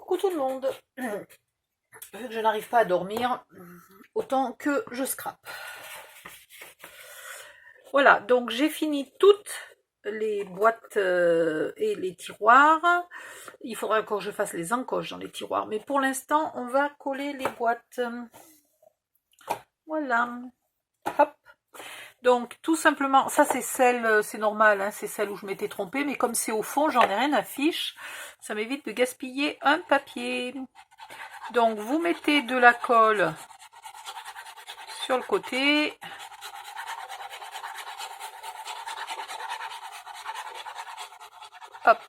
Coucou tout le monde. Vu que je n'arrive pas à dormir, autant que je scrape. Voilà, donc j'ai fini toutes les boîtes et les tiroirs. Il faudra encore que je fasse les encoches dans les tiroirs. Mais pour l'instant, on va coller les boîtes. Voilà. Hop. Donc tout simplement, ça c'est celle, c'est normal, hein, c'est celle où je m'étais trompée, mais comme c'est au fond, j'en ai rien à fiche, ça m'évite de gaspiller un papier. Donc vous mettez de la colle sur le côté. Hop.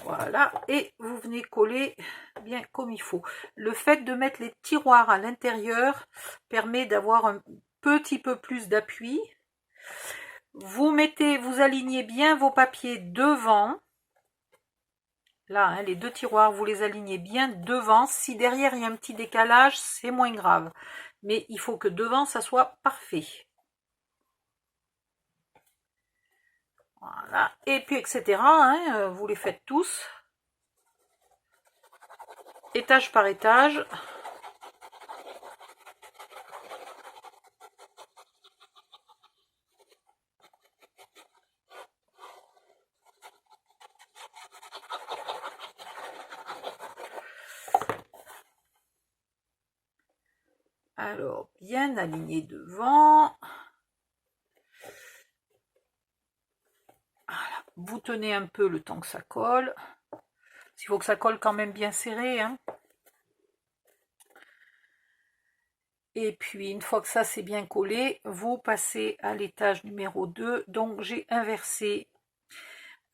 Voilà, et vous venez coller bien comme il faut. Le fait de mettre les tiroirs à l'intérieur permet d'avoir un petit peu plus d'appui. Vous alignez bien vos papiers devant. Là, hein, les deux tiroirs, vous les alignez bien devant. Si derrière il y a un petit décalage, c'est moins grave. Mais il faut que devant, ça soit parfait. Voilà, et puis etc. Hein, vous les faites tous. Étage par étage. Alors, bien aligné devant. Voilà. Vous tenez un peu le temps que ça colle. Il faut que ça colle quand même bien serré. Hein. Et puis, une fois que ça c'est bien collé, vous passez à l'étage numéro 2. Donc, j'ai inversé,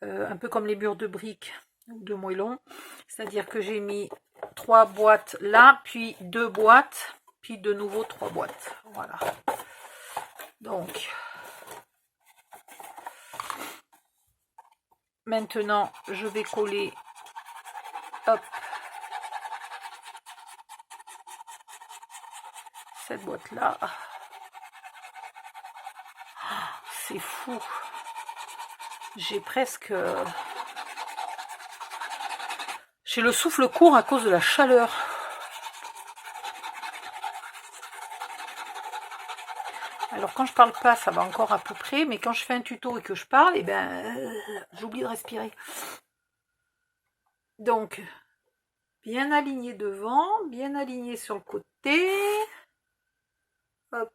un peu comme les murs de briques de moellon. C'est-à-dire que j'ai mis 3 boîtes là, puis 2 boîtes, puis de nouveau 3 boîtes. Voilà. Donc, maintenant, je vais coller, hop, cette boîte-là. C'est fou. J'ai presque... J'ai le souffle court à cause de la chaleur. Alors quand je parle pas, ça va encore à peu près, mais quand je fais un tuto et que je parle, eh ben, j'oublie de respirer. Donc, bien aligné devant, bien aligné sur le côté. Hop.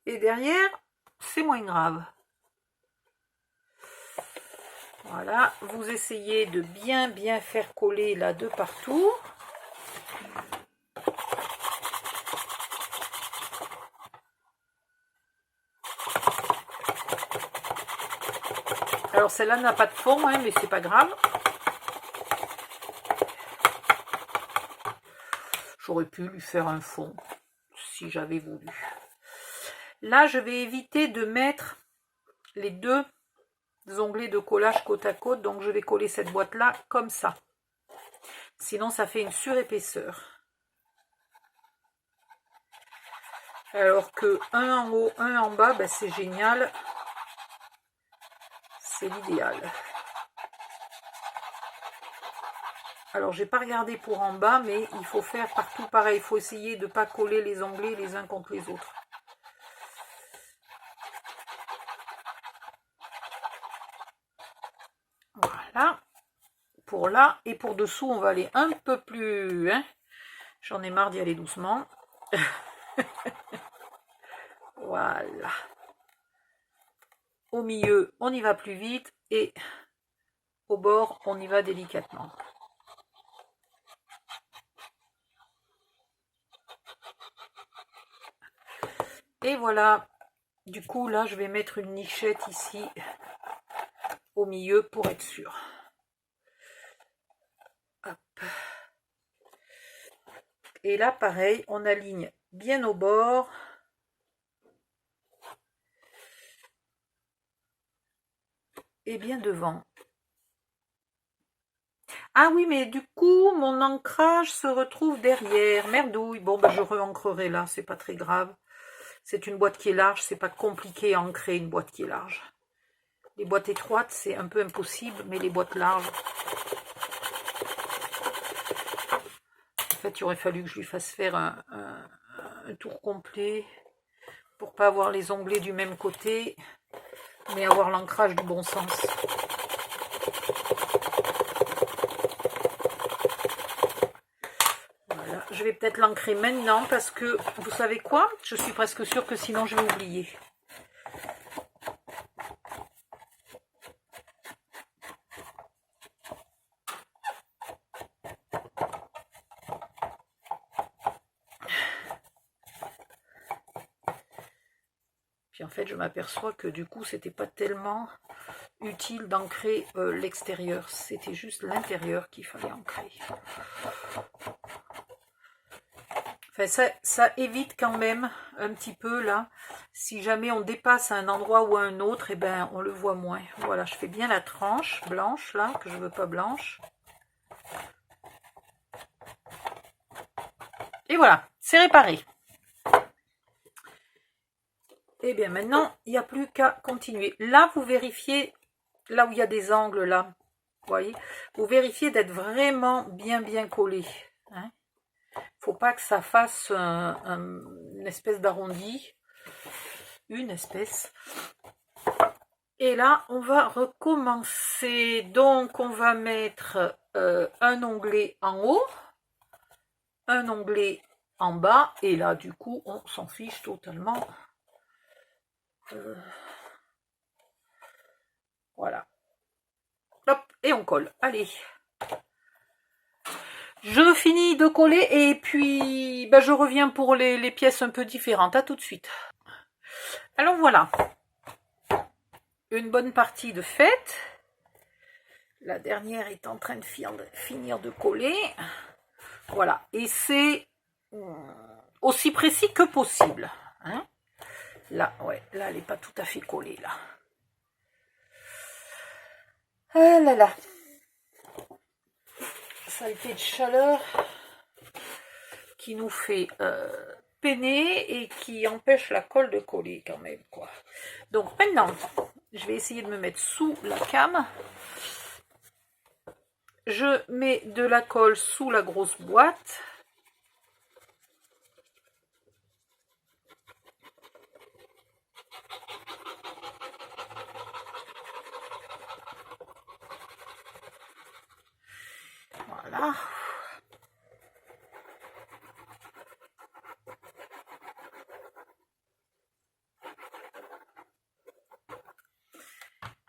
Et derrière, c'est moins grave. Voilà, vous essayez de bien faire coller là de partout. Alors celle-là n'a pas de fond, hein, mais c'est pas grave. J'aurais pu lui faire un fond si j'avais voulu. Là, je vais éviter de mettre les deux onglets de collage côte à côte, donc je vais coller cette boîte-là comme ça. Sinon, ça fait une surépaisseur. Alors que un en haut, un en bas, ben c'est génial. C'est l'idéal. Alors, j'ai pas regardé pour en bas, mais il faut faire partout pareil. Il faut essayer de ne pas coller les onglets les uns contre les autres. Voilà. Pour là et pour dessous, on va aller un peu plus... Hein. J'en ai marre d'y aller doucement. Voilà. Au milieu, on y va plus vite et au bord, on y va délicatement. Et voilà. Du coup, là, je vais mettre une nichette ici au milieu pour être sûr. Hop. Et là, pareil, on aligne bien au bord. Et bien devant. Ah oui, mais du coup, mon ancrage se retrouve derrière. Merdouille. Bon, ben, je re-ancrerai là, c'est pas très grave. C'est une boîte qui est large, c'est pas compliqué à ancrer une boîte qui est large. Les boîtes étroites, c'est un peu impossible, mais les boîtes larges... En fait, il aurait fallu que je lui fasse faire un tour complet pour pas avoir les onglets du même côté, mais avoir l'ancrage du bon sens. Voilà, je vais peut-être l'ancrer maintenant parce que, vous savez quoi? Je suis presque sûre que sinon je vais oublier. Puis en fait, je m'aperçois que du coup, c'était pas tellement utile d'ancrer l'extérieur. C'était juste l'intérieur qu'il fallait ancrer. Enfin, ça évite quand même un petit peu là. Si jamais on dépasse à un endroit ou à un autre, et ben on le voit moins. Voilà, je fais bien la tranche blanche là, que je veux pas blanche. Et voilà, c'est réparé. Et bien maintenant, il n'y a plus qu'à continuer. Là, vous vérifiez, là où il y a des angles là, vous voyez, vous vérifiez d'être vraiment bien collé. Hein. Faut pas que ça fasse une espèce d'arrondi. Une espèce. Et là, on va recommencer. Donc, on va mettre un onglet en haut, un onglet en bas. Et là, du coup, on s'en fiche totalement. Voilà. Hop, et on colle. Allez. Je finis de coller et puis ben, je reviens pour les pièces un peu différentes. À tout de suite. Alors voilà. Une bonne partie de faite. La dernière est en train de finir de coller. Voilà. Et c'est aussi précis que possible. Hein. Là, ouais, là, elle n'est pas tout à fait collée, là. Ah là là. Saleté de chaleur qui nous fait peiner et qui empêche la colle de coller quand même, quoi. Donc maintenant, je vais essayer de me mettre sous la came. Je mets de la colle sous la grosse boîte. Voilà.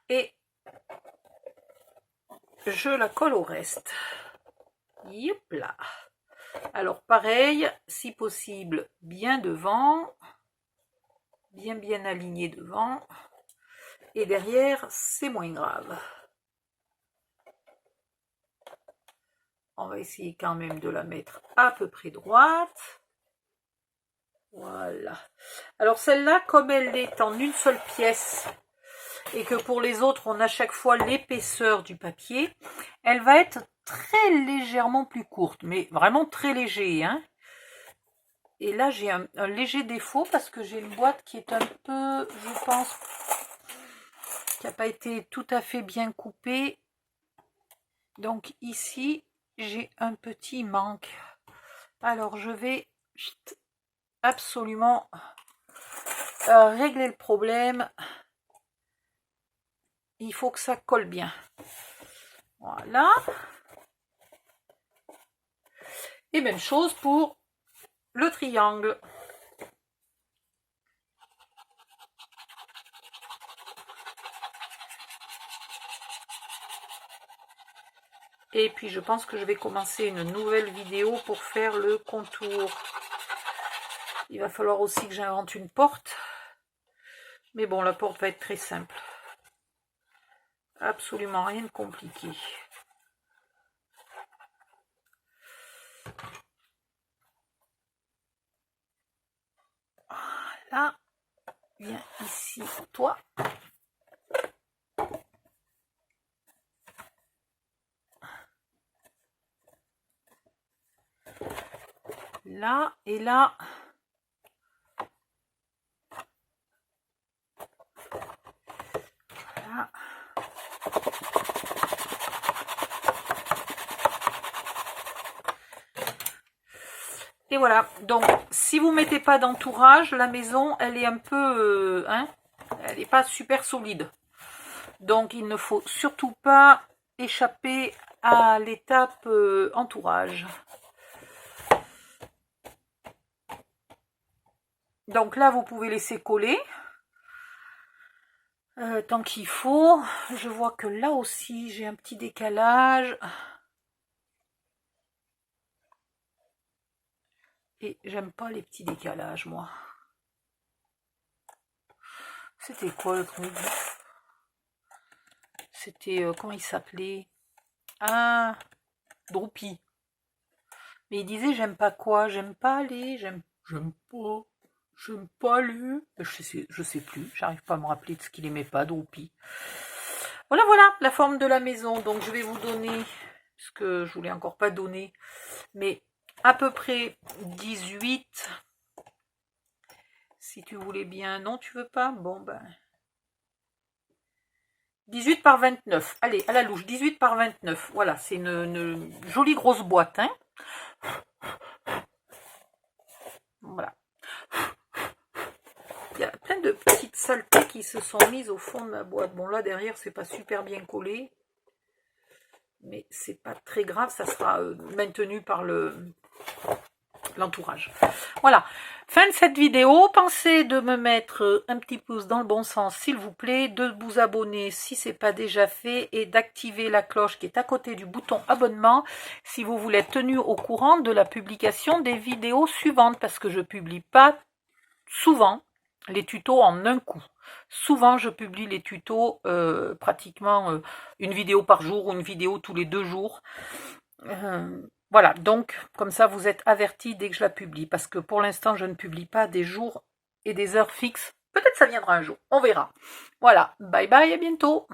Et je la colle au reste. Yep là. Alors pareil, si possible, bien devant, bien aligné devant. Et derrière, c'est moins grave. On va essayer quand même de la mettre à peu près droite. Voilà. Alors celle-là, comme elle est en une seule pièce, et que pour les autres, on a chaque fois l'épaisseur du papier, elle va être très légèrement plus courte, mais vraiment très léger. Hein. Et là, j'ai un léger défaut parce que j'ai une boîte qui est un peu, je pense, qui n'a pas été tout à fait bien coupée. Donc ici, j'ai un petit manque. Alors, je vais absolument régler le problème. Il faut que ça colle bien. Voilà. Et même chose pour le triangle. Et puis je pense que je vais commencer une nouvelle vidéo pour faire le contour. Il va falloir aussi que j'invente une porte. Mais bon, la porte va être très simple. Absolument rien de compliqué. Voilà. Viens ici, toi. Là et là. Voilà. Et voilà, donc si vous ne mettez pas d'entourage, la maison, elle est un peu... elle n'est pas super solide. Donc il ne faut surtout pas échapper à l'étape entourage. Donc là, vous pouvez laisser coller. Tant qu'il faut. Je vois que là aussi, j'ai un petit décalage. Et j'aime pas les petits décalages, moi. C'était quoi le truc? C'était, comment il s'appelait? Ah, Droopy. Mais il disait, j'aime pas quoi? J'aime pas les... J'aime pas les... Je sais plus, j'arrive pas à me rappeler de ce qu'il aimait pas, Droopy. Voilà, voilà, la forme de la maison. Donc je vais vous donner, parce que je voulais encore pas donner, mais à peu près 18. Si tu voulais bien. Non, tu veux pas? Bon, ben... 18 par 29. Allez, à la louche, 18 par 29. Voilà, c'est une jolie grosse boîte. Hein. Voilà. Il y a plein de petites saletés qui se sont mises au fond de ma boîte. Bon, là, derrière, c'est pas super bien collé. Mais c'est pas très grave, ça sera maintenu par l'entourage. Voilà, fin de cette vidéo. Pensez de me mettre un petit pouce dans le bon sens s'il vous plaît, de vous abonner si ce n'est pas déjà fait et d'activer la cloche qui est à côté du bouton abonnement si vous voulez être tenu au courant de la publication des vidéos suivantes, parce que je ne publie pas souvent les tutos en un coup. Souvent je publie les tutos pratiquement une vidéo par jour ou une vidéo tous les 2 jours. Voilà, donc comme ça vous êtes avertis dès que je la publie, parce que pour l'instant je ne publie pas des jours et des heures fixes. Peut-être ça viendra un jour, on verra. Voilà, bye bye, à bientôt.